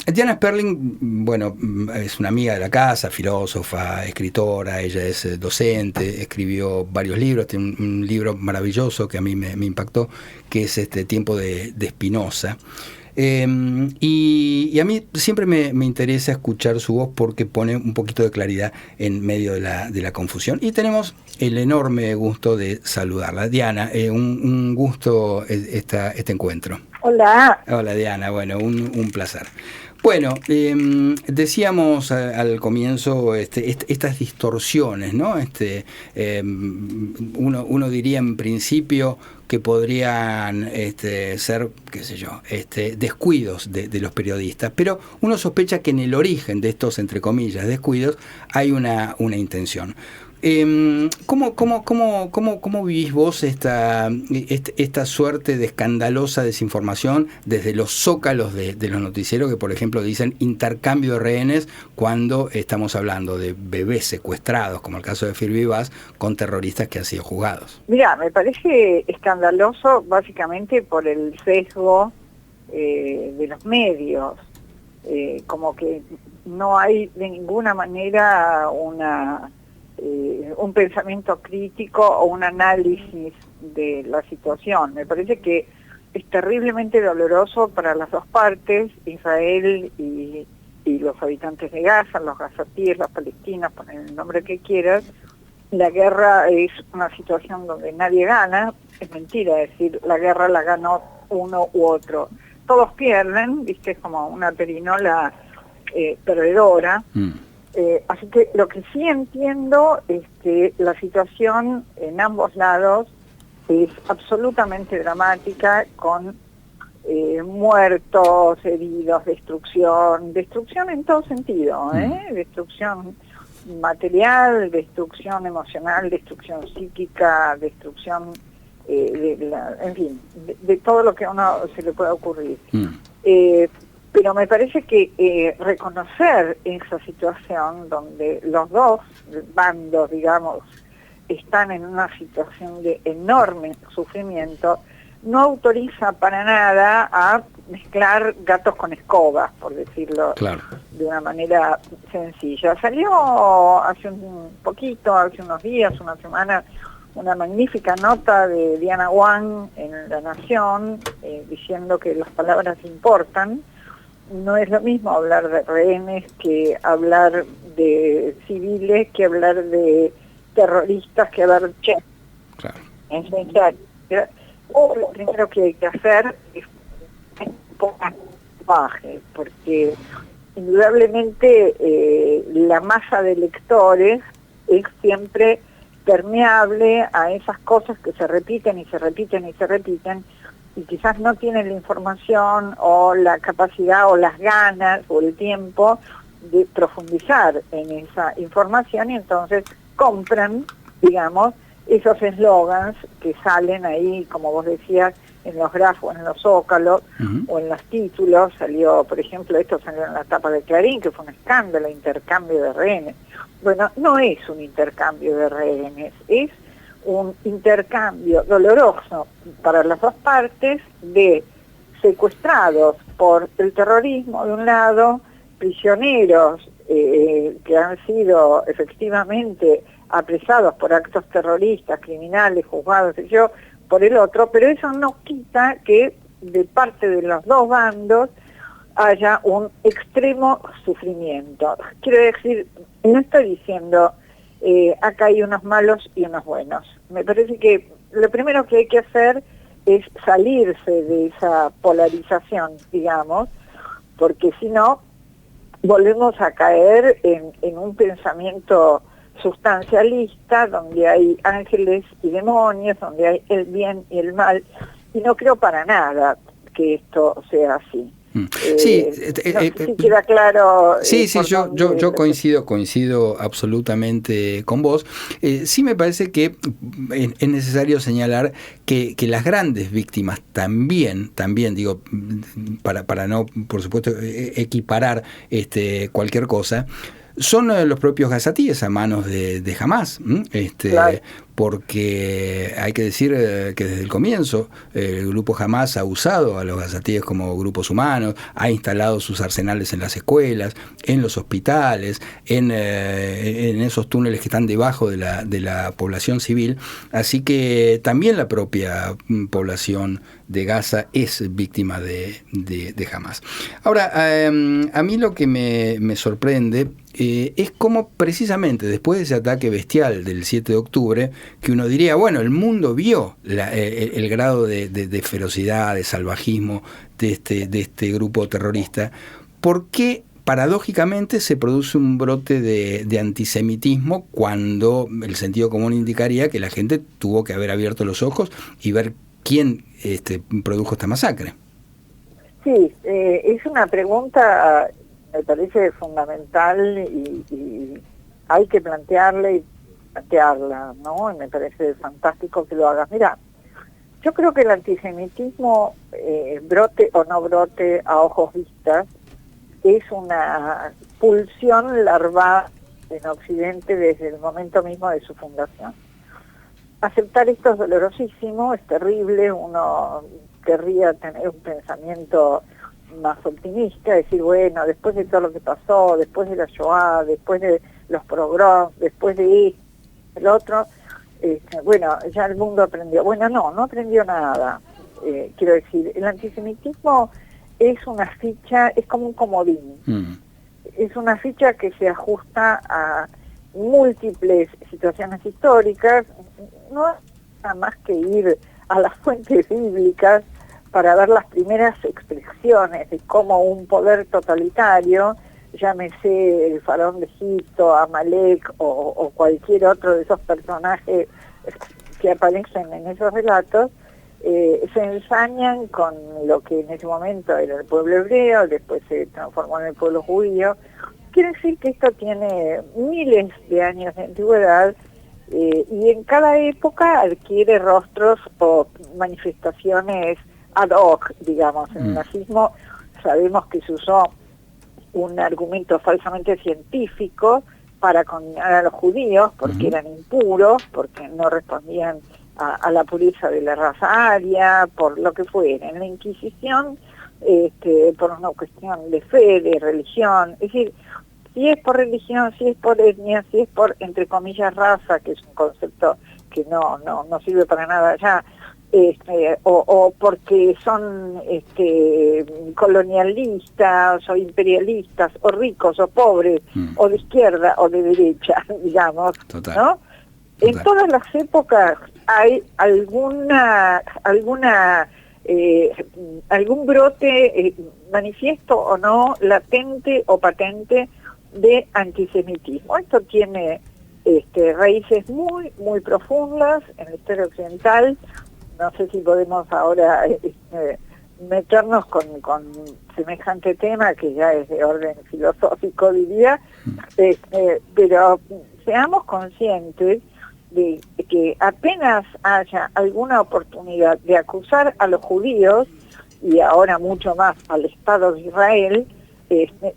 Diana Sperling, bueno, es una amiga de la casa, filósofa, escritora, ella es docente, escribió varios libros, tiene un libro maravilloso que a mí me impactó, que es Tiempo de Spinoza. Y a mí siempre me interesa escuchar su voz porque pone un poquito de claridad en medio de la confusión. Y tenemos el enorme gusto de saludarla. Diana, un gusto este encuentro. Hola. Hola Diana, bueno, un placer. Bueno, decíamos al comienzo estas distorsiones, ¿no? Uno diría en principio que podrían ser, qué sé yo, descuidos de los periodistas, pero uno sospecha que en el origen de estos, entre comillas, descuidos hay una intención. ¿Cómo vivís vos esta suerte de escandalosa desinformación desde los zócalos de los noticieros que, por ejemplo, dicen intercambio de rehenes cuando estamos hablando de bebés secuestrados, como el caso de Fir Vivaz, con terroristas que han sido juzgados? Mira, me parece escandaloso básicamente por el sesgo de los medios, como que no hay de ninguna manera un pensamiento crítico o un análisis de la situación. Me parece que es terriblemente doloroso para las dos partes, Israel y los habitantes de Gaza, los gazatíes, los palestinos, ponen el nombre que quieras. La guerra es una situación donde nadie gana, es mentira decir la guerra la ganó uno u otro. Todos pierden, viste, es como una perinola perdedora. Así que lo que sí entiendo es que la situación en ambos lados es absolutamente dramática, con muertos, heridos, destrucción en todo sentido, destrucción material, destrucción emocional, destrucción psíquica, destrucción, en fin, de todo lo que a uno se le pueda ocurrir. Pero me parece que reconocer esa situación donde los dos bandos, digamos, están en una situación de enorme sufrimiento, no autoriza para nada a mezclar gatos con escobas, por decirlo de una manera sencilla. Salió hace un poquito, hace unos días, una semana, una magnífica nota de Diana Wang en La Nación, diciendo que las palabras importan. No es lo mismo hablar de rehenes que hablar de civiles, que hablar de terroristas, que hablar de... Claro. Es necesario. Lo primero que hay que hacer es un poco baje, porque indudablemente la masa de lectores es siempre permeable a esas cosas que se repiten y se repiten y se repiten, y quizás no tienen la información o la capacidad o las ganas o el tiempo de profundizar en esa información, y entonces compran, digamos, esos eslogans que salen ahí, como vos decías, en los grafos, en los zócalos, o en los títulos. Salió, por ejemplo, esto salió en la tapa de Clarín, que fue un escándalo, intercambio de rehenes. Bueno, no es un intercambio de rehenes, es un intercambio doloroso para las dos partes de secuestrados por el terrorismo de un lado, prisioneros que han sido efectivamente apresados por actos terroristas, criminales, juzgados, por el otro, pero eso no quita que de parte de los dos bandos haya un extremo sufrimiento. Quiero decir, no estoy diciendo acá hay unos malos y unos buenos. Me parece que lo primero que hay que hacer es salirse de esa polarización, digamos, porque si no, volvemos a caer en un pensamiento sustancialista, donde hay ángeles y demonios, donde hay el bien y el mal, y no creo para nada que esto sea así. Sí, no sé si queda claro. Sí, yo coincido absolutamente con vos. Sí me parece que es necesario señalar que las grandes víctimas también digo, para no, por supuesto, equiparar cualquier cosa, son los propios gazatíes a manos de Hamás, Claro. porque hay que decir que desde el comienzo el grupo Hamás ha usado a los gazatíes como grupos humanos, ha instalado sus arsenales en las escuelas, en los hospitales, en esos túneles que están debajo de la población civil, así que también la propia población de Gaza es víctima de Hamás. Ahora, a mí lo que me sorprende es como precisamente después de ese ataque bestial del 7 de octubre, que uno diría, bueno, el mundo vio el grado de ferocidad, de salvajismo de este grupo terrorista, ¿por qué paradójicamente se produce un brote de antisemitismo cuando el sentido común indicaría que la gente tuvo que haber abierto los ojos y ver quién produjo esta masacre? Sí, es una pregunta, me parece fundamental y hay que plantearla, ¿no? Y me parece fantástico que lo hagas. Mira, yo creo que el antisemitismo, brote o no brote a ojos vistas, es una pulsión larval en Occidente desde el momento mismo de su fundación. Aceptar esto es dolorosísimo, es terrible, uno querría tener un pensamiento más optimista, decir, bueno, después de todo lo que pasó, después de la Shoah, después de los pogroms, después de esto, el otro, bueno, ya el mundo aprendió. Bueno, no aprendió nada. Quiero decir, el antisemitismo es una ficha, es como un comodín. Es una ficha que se ajusta a múltiples situaciones históricas, no es nada más que ir a las fuentes bíblicas para ver las primeras expresiones de cómo un poder totalitario, llámese el faraón de Egipto, Amalek o cualquier otro de esos personajes que aparecen en esos relatos, se ensañan con lo que en ese momento era el pueblo hebreo, después se transformó en el pueblo judío. Quiere decir que esto tiene miles de años de antigüedad y en cada época adquiere rostros o manifestaciones ad hoc, digamos. En el nazismo sabemos que se usó un argumento falsamente científico para condenar a los judíos porque eran impuros, porque no respondían a la pureza de la raza aria, por lo que fuera. En la Inquisición, por una cuestión de fe, de religión, es decir, si es por religión, si es por etnia, si es por, entre comillas, raza, que es un concepto que no sirve para nada ya, o porque son colonialistas o imperialistas, o ricos o pobres, o de izquierda o de derecha, digamos, Total. ¿no? En todas las épocas hay algún brote manifiesto o no, latente o patente de antisemitismo. Esto tiene raíces muy, muy profundas en la historia occidental. No sé si podemos ahora meternos con semejante tema que ya es de orden filosófico, diría, pero seamos conscientes de que apenas haya alguna oportunidad de acusar a los judíos, y ahora mucho más al Estado de Israel,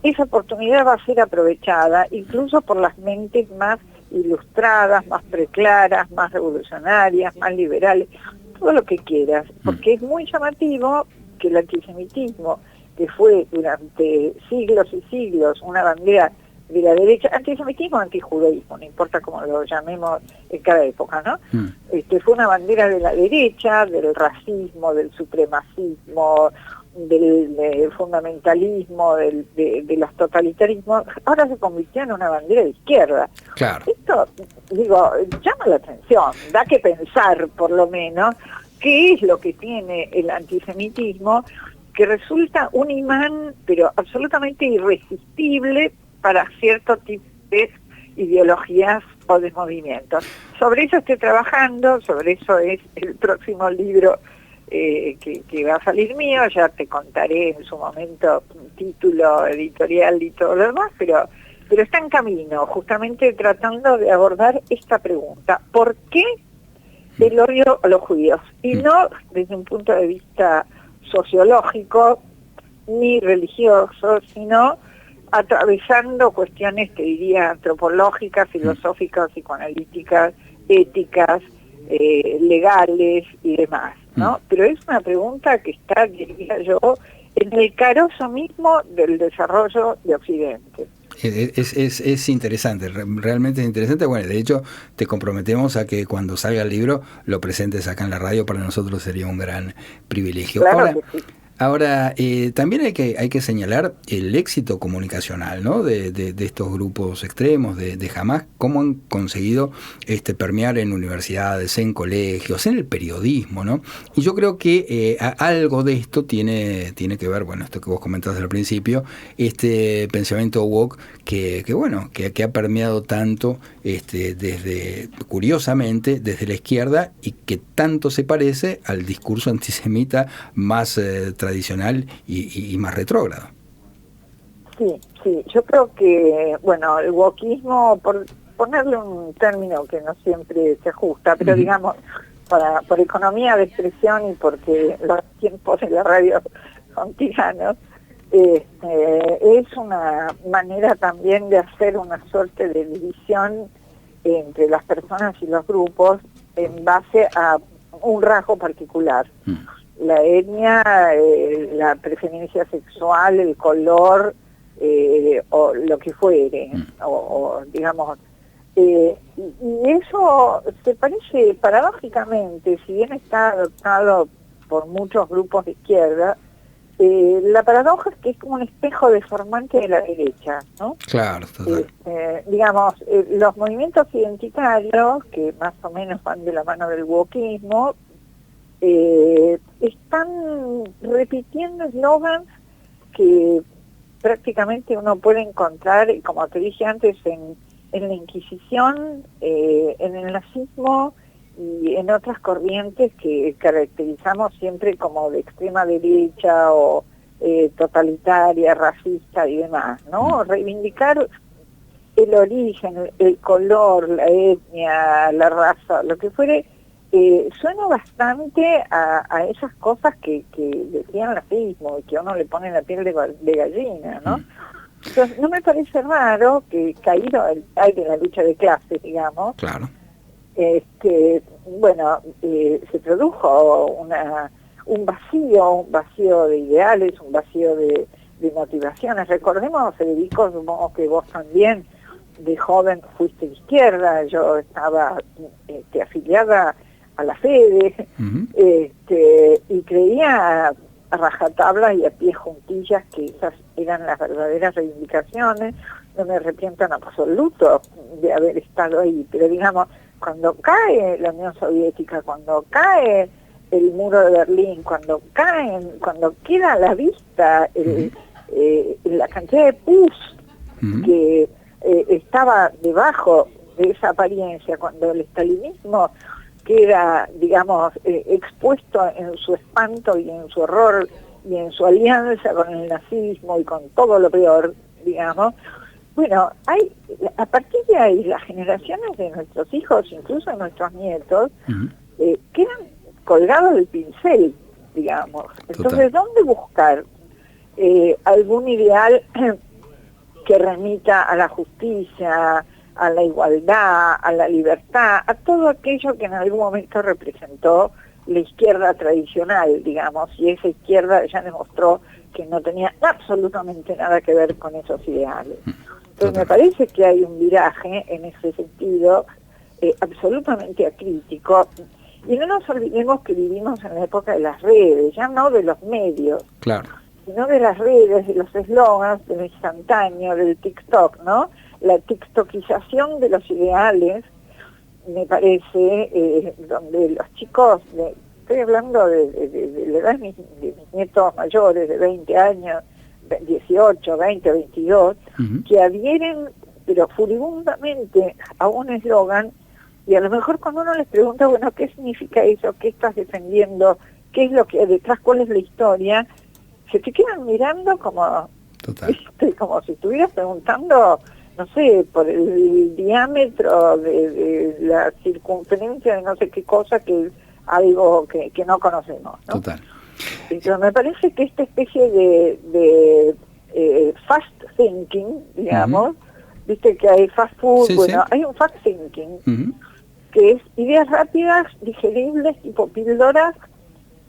esa oportunidad va a ser aprovechada incluso por las mentes más ilustradas, más preclaras, más revolucionarias, más liberales, todo lo que quieras, porque es muy llamativo que el antisemitismo, que fue durante siglos y siglos una bandera de la derecha, antisemitismo, antijudaísmo, no importa cómo lo llamemos en cada época, ¿no? Fue una bandera de la derecha, del racismo, del supremacismo, del fundamentalismo, de los totalitarismos. Ahora se convirtió en una bandera de izquierda. Claro. Esto, digo, llama la atención, da que pensar por lo menos qué es lo que tiene el antisemitismo, que resulta un imán, pero absolutamente irresistible para cierto tipo de ideologías o de movimientos. Sobre eso estoy trabajando, sobre eso es el próximo libro que va a salir mío. Ya te contaré en su momento un título editorial y todo lo demás, pero está en camino, justamente tratando de abordar esta pregunta: ¿por qué el odio a los judíos? Y no desde un punto de vista sociológico ni religioso, sino atravesando cuestiones, te diría, antropológicas, filosóficas, psicoanalíticas, éticas, legales y demás, ¿no? Pero es una pregunta que está, diría yo, en el carozo mismo del desarrollo de Occidente. Es interesante, realmente es interesante. Bueno, de hecho, te comprometemos a que cuando salga el libro lo presentes acá en la radio. Para nosotros sería un gran privilegio. Claro Ahora, que sí. Ahora, también hay que señalar el éxito comunicacional, ¿no? de estos grupos extremos, de Hamas, cómo han conseguido permear en universidades, en colegios, en el periodismo, ¿no? Y yo creo que algo de esto tiene que ver, bueno, esto que vos comentaste al principio, este pensamiento woke que ha permeado tanto curiosamente, desde la izquierda, y que tanto se parece al discurso antisemita más tradicional y más retrógrado. Sí, yo creo que, bueno, el wokismo, por ponerle un término que no siempre se ajusta, pero digamos, por economía de expresión y porque los tiempos de la radio son tiranos, es una manera también de hacer una suerte de división entre las personas y los grupos en base a un rasgo particular. La etnia, la preferencia sexual, el color, o lo que fuere, o digamos, y eso se parece paradójicamente, si bien está adoptado por muchos grupos de izquierda, la paradoja es que es como un espejo deformante de la derecha, ¿no? Claro, total. Digamos, los movimientos identitarios, que más o menos van de la mano del wokismo, están repitiendo eslogans que prácticamente uno puede encontrar, como te dije antes, en la Inquisición, en el nazismo y en otras corrientes que caracterizamos siempre como de extrema derecha o totalitaria, racista y demás, ¿no? Reivindicar el origen, el color, la etnia, la raza, lo que fuere, suena bastante a esas cosas que decía el nazismo y que a uno le pone la piel de gallina, ¿no? Entonces, no me parece raro que caído hay de la lucha de clases, digamos. Claro. Se produjo un vacío de ideales, un vacío de motivaciones. Recordemos, Federico, supongo que vos también de joven fuiste de izquierda, yo estaba afiliada a la FEDE, y creía a rajatabla y a pie juntillas que esas eran las verdaderas reivindicaciones. No me arrepiento en absoluto de haber estado ahí, pero digamos, cuando cae la Unión Soviética, cuando cae el muro de Berlín, cuando queda a la vista la cantidad de pus que estaba debajo de esa apariencia, cuando el estalinismo queda, digamos, expuesto en su espanto y en su horror y en su alianza con el nazismo y con todo lo peor, digamos. Bueno, a partir de ahí las generaciones de nuestros hijos, incluso de nuestros nietos, quedan colgados del pincel, digamos. Entonces, ¿dónde buscar algún ideal que remita a la justicia, a la igualdad, a la libertad, a todo aquello que en algún momento representó la izquierda tradicional, digamos, y esa izquierda ya demostró que no tenía absolutamente nada que ver con esos ideales? Entonces me parece que hay un viraje en ese sentido absolutamente acrítico, y no nos olvidemos que vivimos en la época de las redes, ya no de los medios, claro, sino de las redes, de los eslogans, del instantáneo, del TikTok, ¿no? La tiktokización de los ideales, me parece, donde los chicos, estoy hablando de la edad de mis nietos mayores, de 20 años, 18, 20, 22, que adhieren, pero furibundamente, a un eslogan, y a lo mejor cuando uno les pregunta, bueno, ¿qué significa eso? ¿Qué estás defendiendo? ¿Qué es lo que hay detrás? ¿Cuál es la historia? Se te quedan mirando como si estuvieras preguntando, no sé, por el diámetro de la circunferencia de no sé qué cosa, que es algo que no conocemos, ¿no? Total. Entonces me parece que esta especie de fast thinking, digamos, viste que hay fast food, Sí, bueno, sí. hay un fast thinking, que es ideas rápidas, digeribles, tipo píldoras,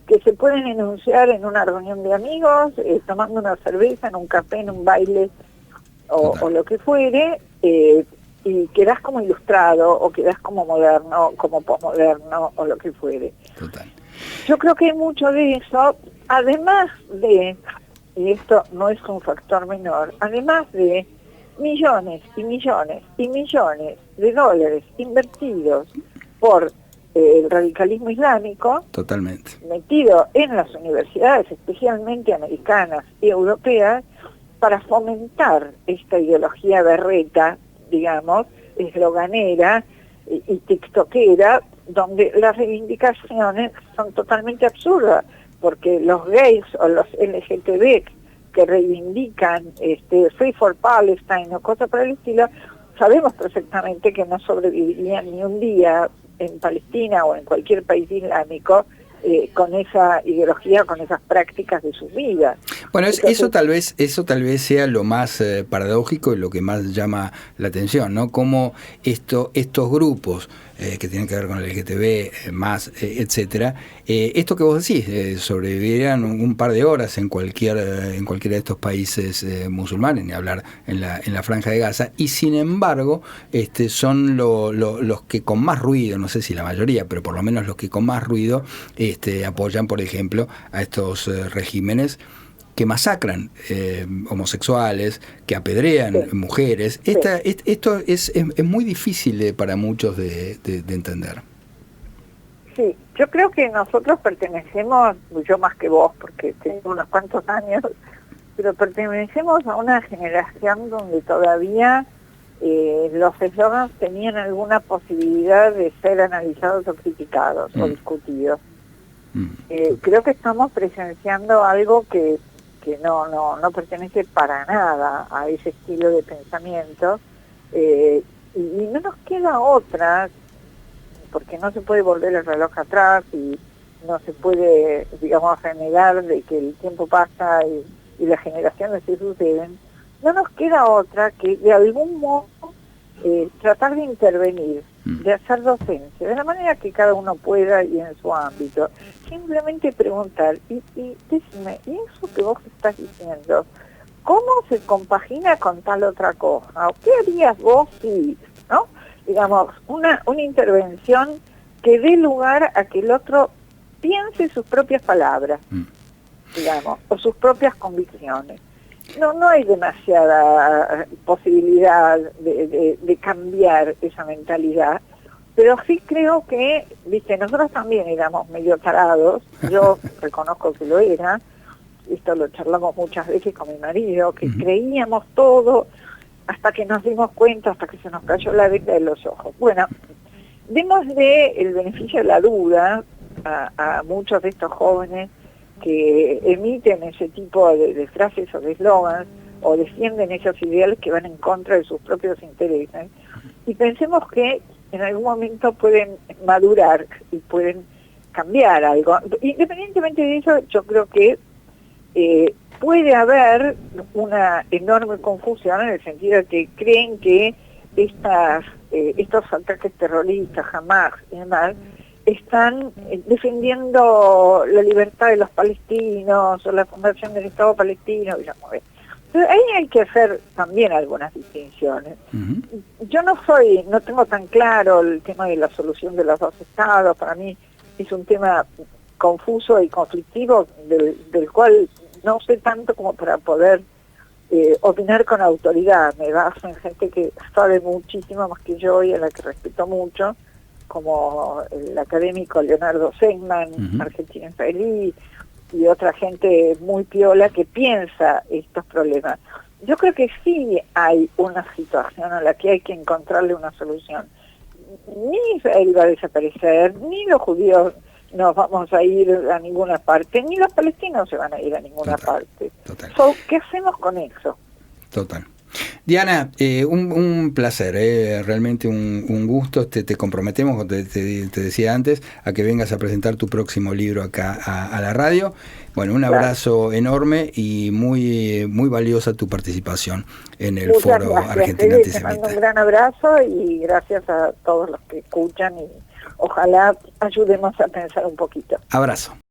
que se pueden enunciar en una reunión de amigos, tomando una cerveza, en un café, en un baile, o lo que fuere, y quedás como ilustrado, o quedás como moderno, como posmoderno, o lo que fuere. Total. Yo creo que hay mucho de eso, además de, y esto no es un factor menor, además de millones y millones y millones de dólares invertidos por el radicalismo islámico, Totalmente. metido en las universidades, especialmente americanas y europeas, para fomentar esta ideología berreta, digamos, esloganera y tiktokera, donde las reivindicaciones son totalmente absurdas, porque los gays o los LGTB que reivindican Free for Palestine o cosas por el estilo, sabemos perfectamente que no sobrevivirían ni un día en Palestina o en cualquier país islámico con esa ideología, con esas prácticas de sus vidas. Bueno, Entonces, eso tal vez sea lo más paradójico y lo que más llama la atención, ¿no? Cómo estos grupos que tienen que ver con el LGTB, etcétera, esto que vos decís, sobrevivirían un par de horas en cualquiera de estos países musulmanes, ni hablar en la Franja de Gaza, y sin embargo son los que con más ruido, no sé si la mayoría, pero por lo menos los que con más ruido apoyan, por ejemplo, a estos regímenes que masacran homosexuales, que apedrean mujeres. Esto es muy difícil para muchos de entender. sí, yo creo que nosotros pertenecemos, yo más que vos, porque tengo unos cuantos años, pero pertenecemos a una generación donde todavía los eslogans tenían alguna posibilidad de ser analizados o criticados o discutidos. Creo que estamos presenciando algo que no pertenece para nada a ese estilo de pensamiento, y no nos queda otra, porque no se puede volver el reloj atrás y no se puede, digamos, renegar de que el tiempo pasa y las generaciones se suceden. No nos queda otra que de algún modo tratar de intervenir, de hacer docencia, de la manera que cada uno pueda y en su ámbito. Simplemente preguntar, y decime, ¿y eso que vos estás diciendo, cómo se compagina con tal otra cosa? ¿O qué harías vos si, no? Digamos, una intervención que dé lugar a que el otro piense sus propias palabras, digamos, o sus propias convicciones. No hay demasiada posibilidad de cambiar esa mentalidad, pero sí creo que, viste, nosotros también éramos medio tarados, yo reconozco que lo era, esto lo charlamos muchas veces con mi marido, que creíamos todo hasta que nos dimos cuenta, hasta que se nos cayó la venda de los ojos. Bueno, démosle el beneficio de la duda a muchos de estos jóvenes que emiten ese tipo de frases o de eslogans o defienden esos ideales que van en contra de sus propios intereses, y pensemos que en algún momento pueden madurar y pueden cambiar algo. Independientemente de eso, yo creo que puede haber una enorme confusión en el sentido de que creen que estos ataques terroristas, Hamas y demás, están defendiendo la libertad de los palestinos o la fundación del Estado palestino, digamos. Pero ahí hay que hacer también algunas distinciones. Yo no tengo tan claro el tema de la solución de los dos estados. Para mí es un tema confuso y conflictivo del cual no sé tanto como para poder opinar con autoridad. Me baso en gente que sabe muchísimo más que yo y a la que respeto mucho, como el académico Leonardo Seiman, argentino-israelí, y otra gente muy piola que piensa estos problemas. Yo creo que sí hay una situación a la que hay que encontrarle una solución. Ni Israel va a desaparecer, ni los judíos nos vamos a ir a ninguna parte, ni los palestinos se van a ir a ninguna parte. Total. ¿Qué hacemos con eso? Total. Diana, un placer, realmente un gusto. Te comprometemos, como te decía antes, a que vengas a presentar tu próximo libro acá a la radio. Bueno, un abrazo enorme y muy valiosa tu participación en el Foro Argentina Antisemita. Te mando un gran abrazo y gracias a todos los que escuchan y ojalá ayudemos a pensar un poquito. Abrazo.